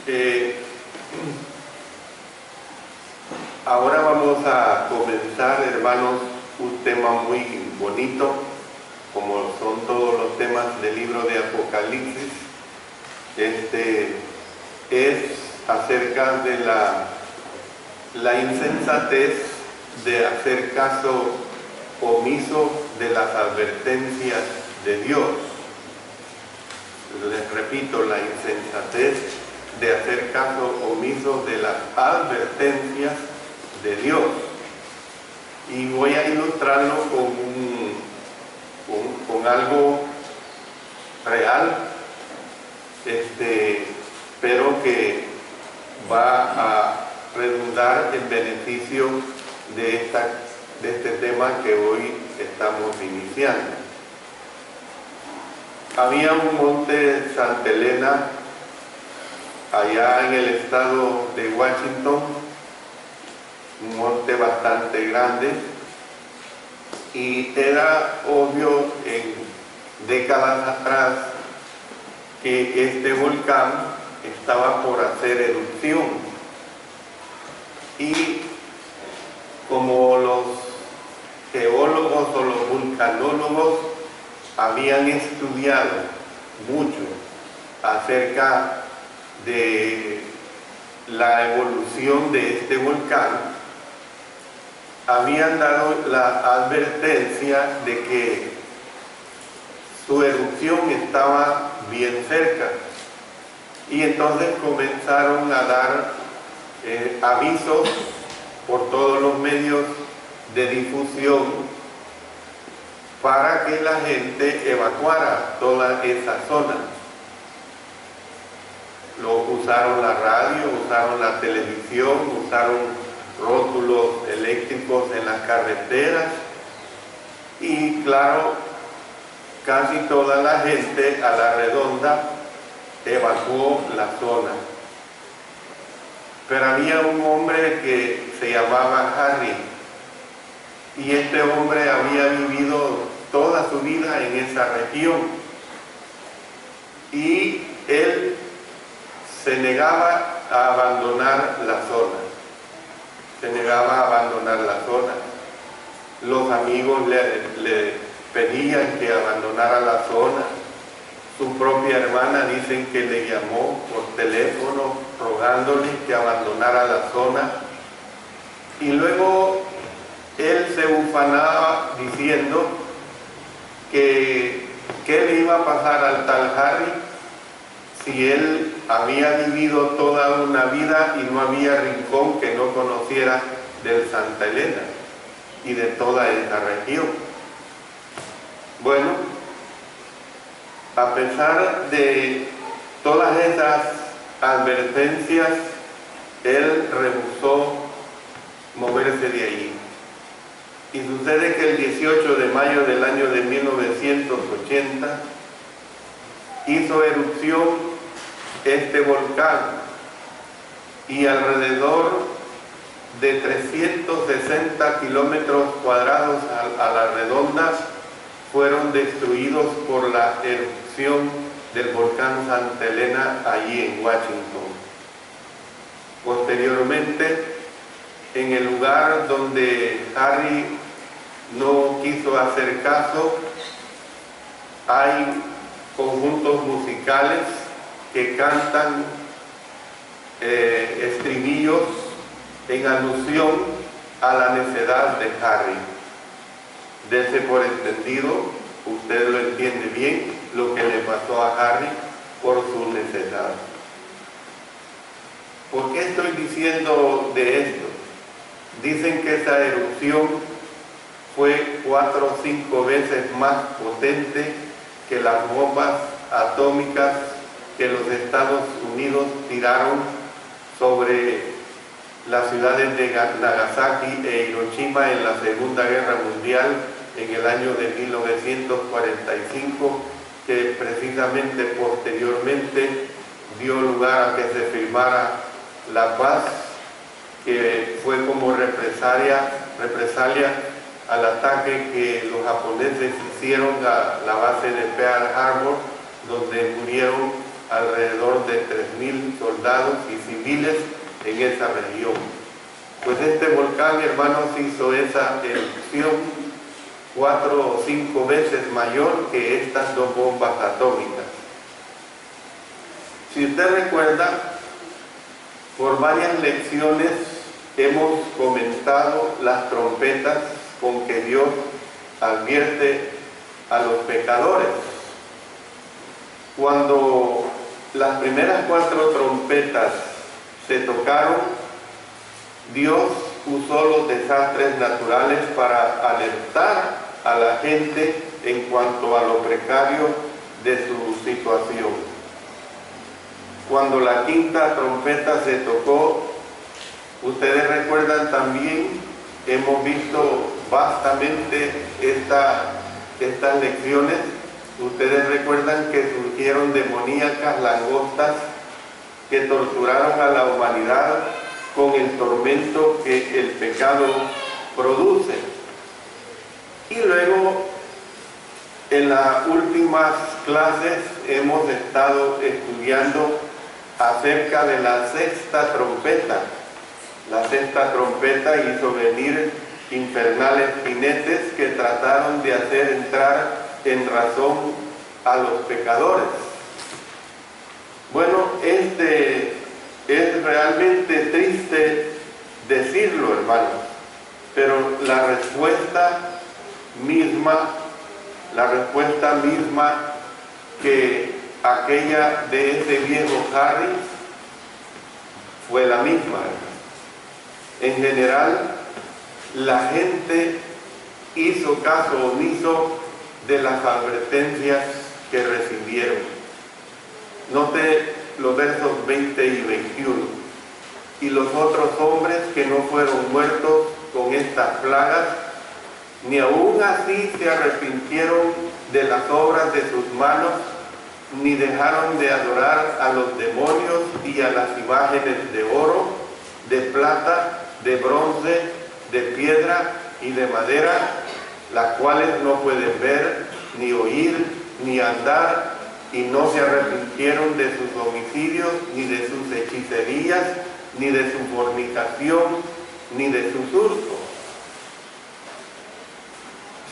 Eh, Ahora vamos a comenzar, hermanos, un tema muy bonito, como son todos los temas del libro de Apocalipsis. Es acerca de la insensatez de hacer caso omiso de las advertencias de Dios. Les repito, la insensatez de hacer caso omiso de las advertencias de Dios. Y voy a ilustrarlo con algo real, pero que va a redundar en beneficio de este tema que hoy estamos iniciando. Había un monte Santa Elena allá en el estado de Washington, un monte bastante grande, y era obvio en décadas atrás que este volcán estaba por hacer erupción, y como los geólogos o los vulcanólogos habían estudiado mucho acerca de la evolución de este volcán, habían dado la advertencia de que su erupción estaba bien cerca, y entonces comenzaron a dar avisos por todos los medios de difusión para que la gente evacuara toda esa zona. Usaron la radio, usaron la televisión, usaron rótulos eléctricos en las carreteras, y claro, casi toda la gente a la redonda evacuó la zona. Pero había un hombre que se llamaba Harry, y este hombre había vivido toda su vida en esa región, y él se negaba a abandonar la zona. Se negaba a abandonar la zona. Los amigos le pedían que abandonara la zona. Su propia hermana dicen que le llamó por teléfono rogándole que abandonara la zona. Y luego él se ufanaba diciendo que qué le iba a pasar al tal Harry si él había vivido toda una vida y no había rincón que no conociera del Santa Elena y de toda esta región. Bueno, a pesar de todas esas advertencias, él rehusó moverse de allí. Y sucede que el 18 de mayo del año de 1980 hizo erupción este volcán, y alrededor de 360 kilómetros cuadrados a la redonda fueron destruidos por la erupción del volcán Santa Elena allí en Washington. Posteriormente, en el lugar donde Harry no quiso hacer caso, hay conjuntos musicales que cantan estribillos en alusión a la necedad de Harry. Dese por entendido, usted lo entiende bien, lo que le pasó a Harry por su necedad. ¿Por qué estoy diciendo de esto? Dicen que esa erupción fue 4 o 5 veces más potente que las bombas atómicas que los Estados Unidos tiraron sobre las ciudades de Nagasaki e Hiroshima en la Segunda Guerra Mundial en el año de 1945, que precisamente posteriormente dio lugar a que se firmara la paz, que fue como represalia al ataque que los japoneses hicieron a la base de Pearl Harbor, donde murieron alrededor de 3.000 soldados y civiles en esa región. Pues este volcán, hermanos, hizo esa erupción 4 o 5 veces mayor que estas 2 bombas atómicas. Si usted recuerda, por varias lecciones hemos comentado las trompetas con que Dios advierte a los pecadores. Cuando las primeras 4 trompetas se tocaron, Dios usó los desastres naturales para alertar a la gente en cuanto a lo precario de su situación. Cuando la 5ª trompeta se tocó, ustedes recuerdan también, hemos visto vastamente estas lecciones. Ustedes recuerdan que surgieron demoníacas langostas que torturaron a la humanidad con el tormento que el pecado produce. Y luego, en las últimas clases hemos estado estudiando acerca de la 6ª trompeta. La 6ª trompeta hizo venir infernales jinetes que trataron de hacer entrar en razón a los pecadores. Bueno, es realmente triste decirlo, hermanos, pero la respuesta misma que aquella de ese viejo Harry fue la misma. En general, la gente hizo caso omiso de las advertencias que recibieron. Note los versos 20 y 21. Y los otros hombres que no fueron muertos con estas plagas, ni aún así se arrepintieron de las obras de sus manos, ni dejaron de adorar a los demonios y a las imágenes de oro, de plata, de bronce, de piedra y de madera, las cuales no pueden ver, ni oír, ni andar, y no se arrepintieron de sus homicidios, ni de sus hechicerías, ni de su fornicación, ni de sus hurtos.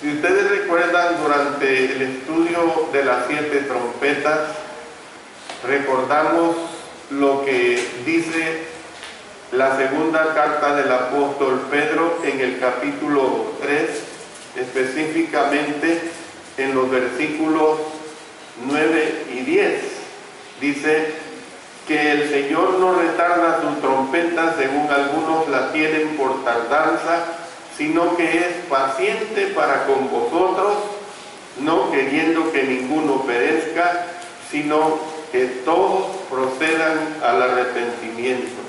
Si ustedes recuerdan, durante el estudio de las 7 trompetas, recordamos lo que dice la segunda carta del apóstol Pedro en el capítulo 3, específicamente en los versículos 9 y 10. Dice que el Señor no retarda su trompeta, según algunos la tienen por tardanza, sino que es paciente para con vosotros, no queriendo que ninguno perezca, sino que todos procedan al arrepentimiento.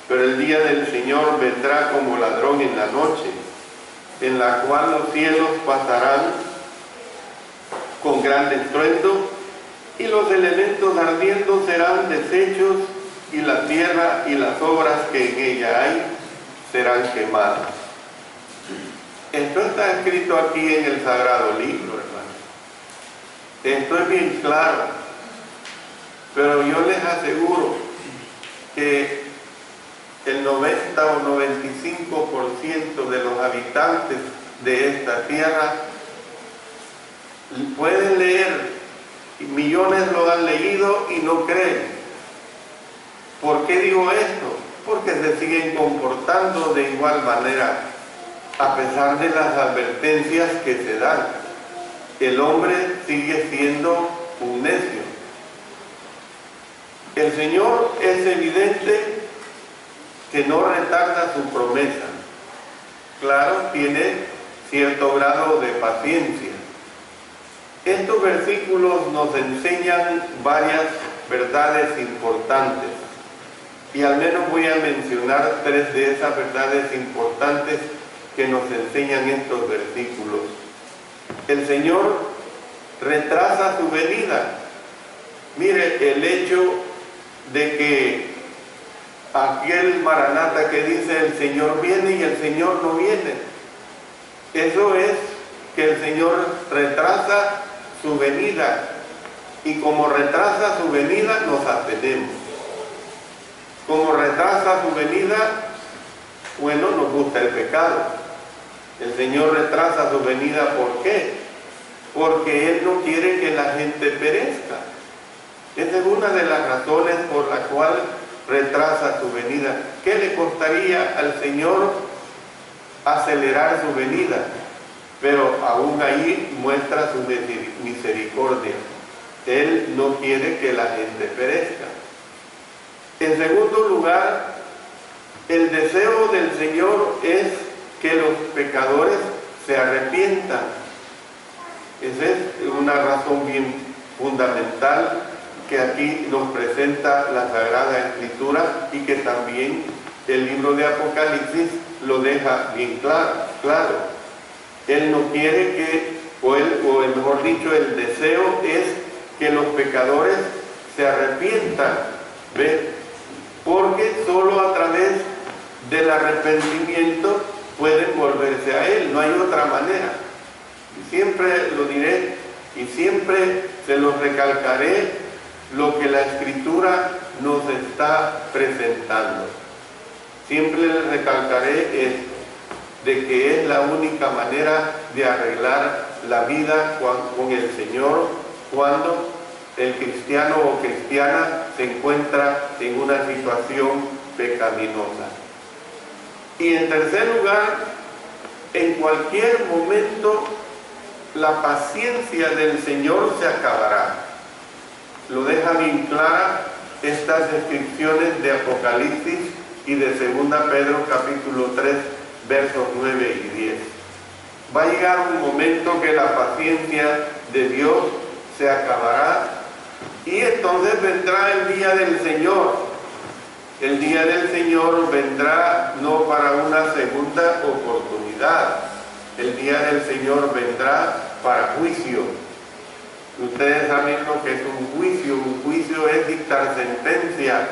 Pero el día del Señor vendrá como ladrón en la noche, en la cual los cielos pasarán con gran estruendo, y los elementos ardiendo serán deshechos, y la tierra y las obras que en ella hay serán quemadas. Esto está escrito aquí en el Sagrado Libro, hermano. Esto es bien claro. Pero yo les aseguro que el 90 o 95% de los habitantes de esta tierra pueden leer, y millones lo han leído y no creen. ¿Por qué digo esto? Porque se siguen comportando de igual manera, a pesar de las advertencias que se dan. El hombre sigue siendo un necio. El Señor es evidente que no retarda su promesa. Claro, tiene cierto grado de paciencia. Estos versículos nos enseñan varias verdades importantes, y al menos voy a mencionar 3 de esas verdades importantes que nos enseñan estos versículos. El Señor retrasa su venida. Mire, el hecho de que aquel Maranata que dice el Señor viene y el Señor no viene, eso es que el Señor retrasa su venida. y como retrasa su venida, nos abstenemos. Como retrasa su venida, bueno, nos gusta el pecado. El Señor retrasa su venida, ¿por qué? Porque Él no quiere que la gente perezca. Esa es una de las razones por la cual retrasa su venida. ¿Qué le costaría al Señor acelerar su venida? Pero aún ahí muestra su misericordia. Él no quiere que la gente perezca. En segundo lugar, el deseo del Señor es que los pecadores se arrepientan. Esa es una razón bien fundamental que aquí nos presenta la Sagrada Escritura y que también el libro de Apocalipsis lo deja bien claro. Él no quiere que, o mejor dicho, el deseo es que los pecadores se arrepientan, ¿ves? Porque solo a través del arrepentimiento pueden volverse a Él, no hay otra manera. Y siempre lo diré y siempre se lo recalcaré, lo que la Escritura nos está presentando. Siempre le recalcaré esto, de que es la única manera de arreglar la vida con el Señor cuando el cristiano o cristiana se encuentra en una situación pecaminosa. Y en tercer lugar, en cualquier momento la paciencia del Señor se acabará. Lo deja bien clara estas descripciones de Apocalipsis y de 2 Pedro capítulo 3, versos 9 y 10. Va a llegar un momento que la paciencia de Dios se acabará y entonces vendrá el día del Señor. El día del Señor vendrá no para una segunda oportunidad. El día del Señor vendrá para juicio. Ustedes saben lo que es un juicio. Un juicio es dictar sentencia.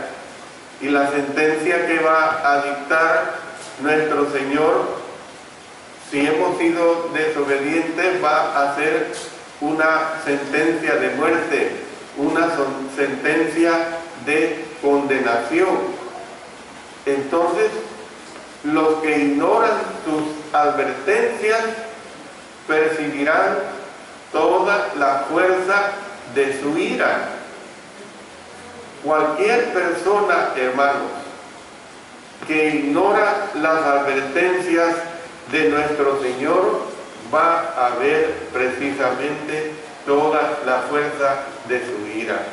Y la sentencia que va a dictar nuestro Señor, si hemos sido desobedientes, va a ser una sentencia de muerte, una sentencia de condenación. Entonces, los que ignoran sus advertencias percibirán toda la fuerza de su ira. Cualquier persona, hermanos, que ignora las advertencias de nuestro Señor va a ver precisamente toda la fuerza de su ira.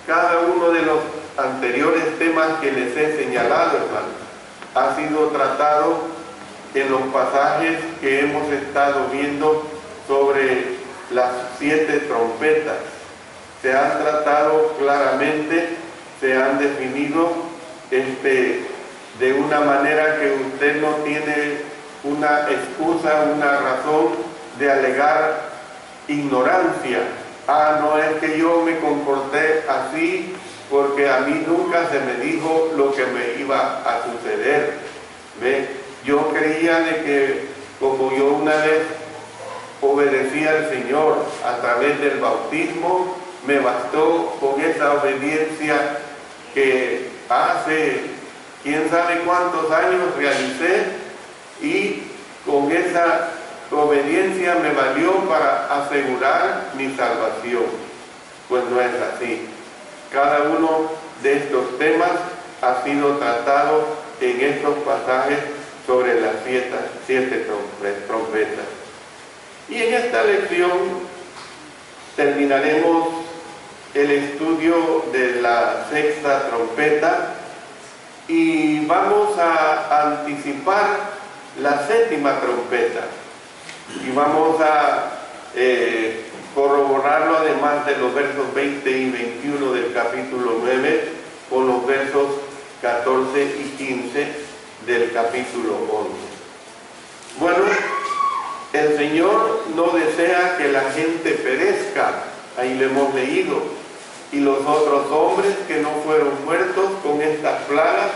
Cada uno de los anteriores temas que les he señalado, hermanos, ha sido tratado en los pasajes que hemos estado viendo sobre las 7 trompetas. Se han tratado claramente, se han definido de una manera que usted no tiene una excusa, una razón de alegar ignorancia. Ah, no es que yo me comporté así porque a mí nunca se me dijo lo que me iba a suceder. ¿Ve? Yo creía de que como yo una vez obedecí al Señor a través del bautismo, me bastó con esa obediencia que hace quién sabe cuántos años realicé, y con esa obediencia me valió para asegurar mi salvación. Pues no es así. Cada uno de estos temas ha sido tratado en estos pasajes sobre las 7 trompetas. Y en esta lección terminaremos el estudio de la 6ª trompeta y vamos a anticipar la 7ª trompeta y vamos a corroborarlo además de los versos 20 y 21 del capítulo 9 con los versos 14 y 15 del capítulo 11. Bueno, el Señor no desea que la gente perezca, ahí lo hemos leído, y los otros hombres que no fueron muertos con estas plagas,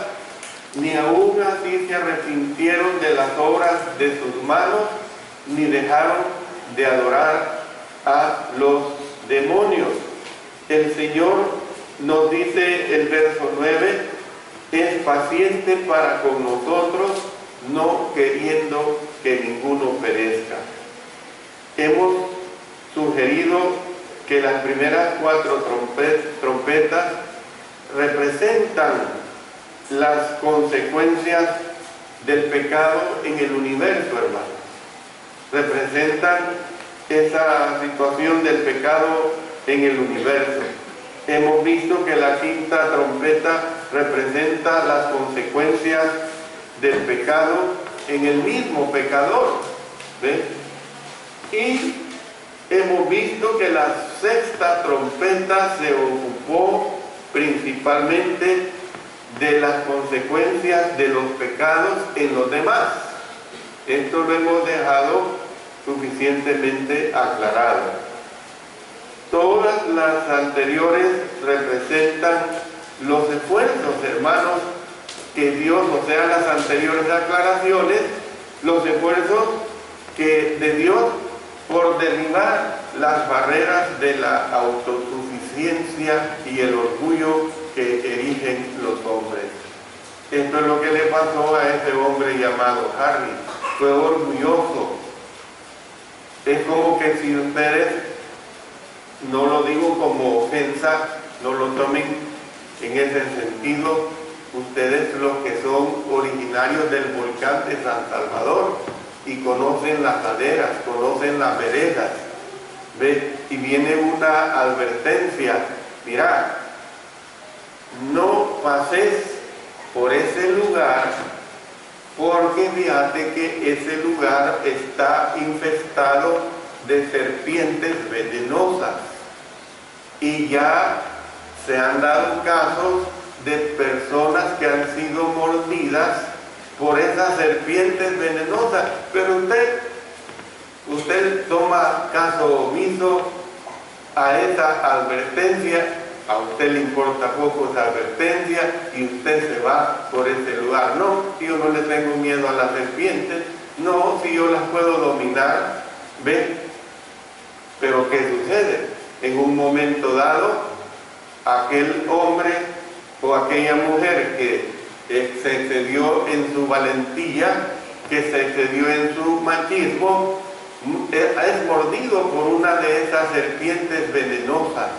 ni aún así se arrepintieron de las obras de sus manos, ni dejaron de adorar a los demonios. el Señor nos dice el verso 9, es paciente para con nosotros, no queriendo que ninguno perezca. Hemos sugerido que las primeras 4 trompetas representan las consecuencias del pecado en el universo, hermanos. Representan esa situación del pecado en el universo. Hemos visto que la 5ª trompeta representa las consecuencias del pecado en el mismo pecador. ¿Ve? Y hemos visto que la 6ª trompeta se ocupó principalmente de las consecuencias de los pecados en los demás. Esto lo hemos dejado suficientemente aclarado. Todas las anteriores representan los esfuerzos, hermanos, que Dios, o sea, las anteriores aclaraciones, los esfuerzos de Dios por derribar las barreras de la autosuficiencia y el orgullo que erigen los hombres. Esto es lo que le pasó a ese hombre llamado Harry. Fue orgulloso. Es como que si ustedes, no lo digo como ofensa, no lo tomen en ese sentido, ustedes los que son originarios del volcán de San Salvador y conocen las laderas, conocen las veredas, ¿ve? Y viene una advertencia, mira, no pases por ese lugar, porque fíjate que ese lugar está infestado de serpientes venenosas y ya se han dado casos de personas que han sido mordidas por esas serpientes venenosas, pero usted toma caso omiso a esa advertencia, a usted le importa poco esa advertencia y usted se va por ese lugar. No, si yo no le tengo miedo a las serpientes, no, si yo las puedo dominar, ¿ve? Pero ¿qué sucede? En un momento dado, aquel hombre o aquella mujer que se excedió en su valentía, que se excedió en su machismo, es mordido por una de esas serpientes venenosas.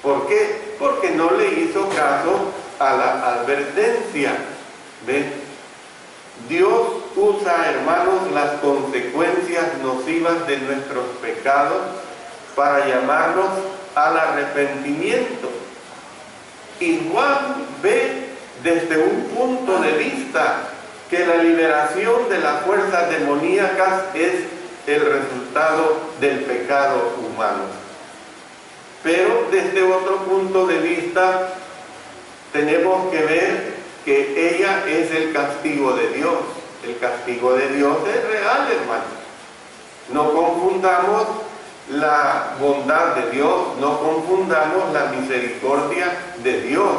¿Por qué? Porque no le hizo caso a la advertencia. ¿Ve? Dios usa, hermanos, las consecuencias nocivas de nuestros pecados para llamarnos al arrepentimiento. Y Juan ve desde un punto de vista que la liberación de las fuerzas demoníacas es el resultado del pecado humano. Pero desde otro punto de vista tenemos que ver que ella es el castigo de Dios. El castigo de Dios es real, hermanos. No confundamos la bondad de Dios, no confundamos la misericordia de Dios.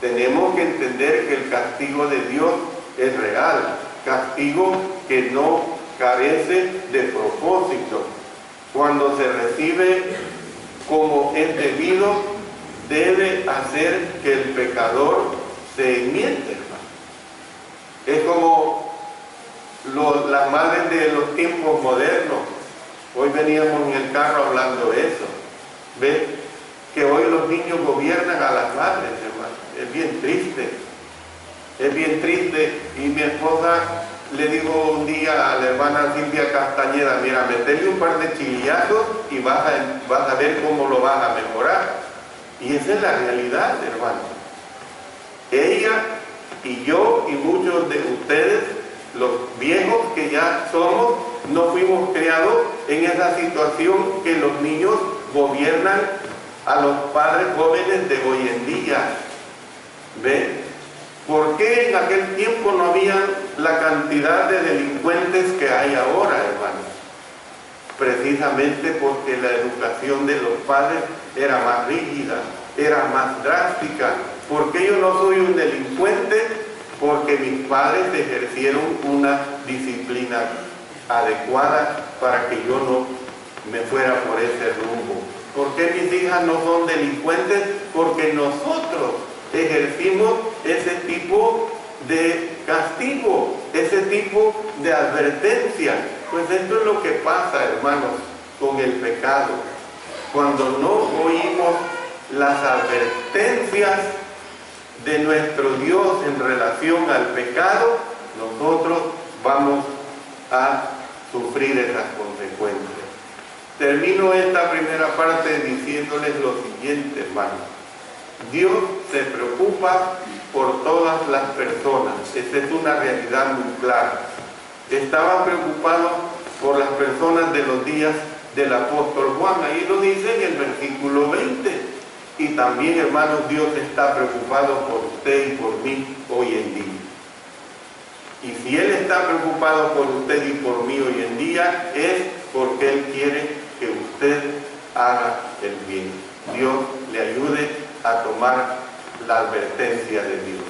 Tenemos que entender que el castigo de Dios es real, castigo que no carece de propósito. Cuando se recibe como es debido, debe hacer que el pecador se enmiende, hermano. Es como las madres de los tiempos modernos. Hoy veníamos en el carro hablando de eso. ¿Ve? Que hoy los niños gobiernan a las madres, hermano. Es bien triste. Es bien triste. Y mi esposa le dijo un día a la hermana Silvia Castañeda, mira, metele un par de chillazos y vas a ver cómo lo vas a mejorar. Y esa es la realidad, hermano. Ella y yo y muchos de ustedes, los viejos que ya somos, no fuimos criados en esa situación que los niños gobiernan a los padres jóvenes de hoy en día. ¿Ve? ¿Por qué en aquel tiempo no había la cantidad de delincuentes que hay ahora, hermanos? Precisamente porque la educación de los padres era más rígida, era más drástica. ¿Por qué yo no soy un delincuente? Porque mis padres ejercieron una disciplina adecuada para que yo no me fuera por ese rumbo. ¿Por qué mis hijas no son delincuentes? Porque nosotros ejercimos ese tipo de castigo, ese tipo de advertencia. Pues esto es lo que pasa, hermanos, con el pecado. Cuando no oímos las advertencias de nuestro Dios en relación al pecado, nosotros vamos a sufrir esas consecuencias. Termino esta primera parte diciéndoles lo siguiente, hermanos. Dios se preocupa por todas las personas. Esta es una realidad muy clara. Estaba preocupado por las personas de los días del apóstol Juan. Ahí lo dice en el versículo 20. Y también, hermanos, Dios está preocupado por usted y por mí hoy en día. Y si Él está preocupado por usted y por mí hoy en día, es porque Él quiere que usted haga el bien. Dios le ayude a tomar la advertencia de Dios.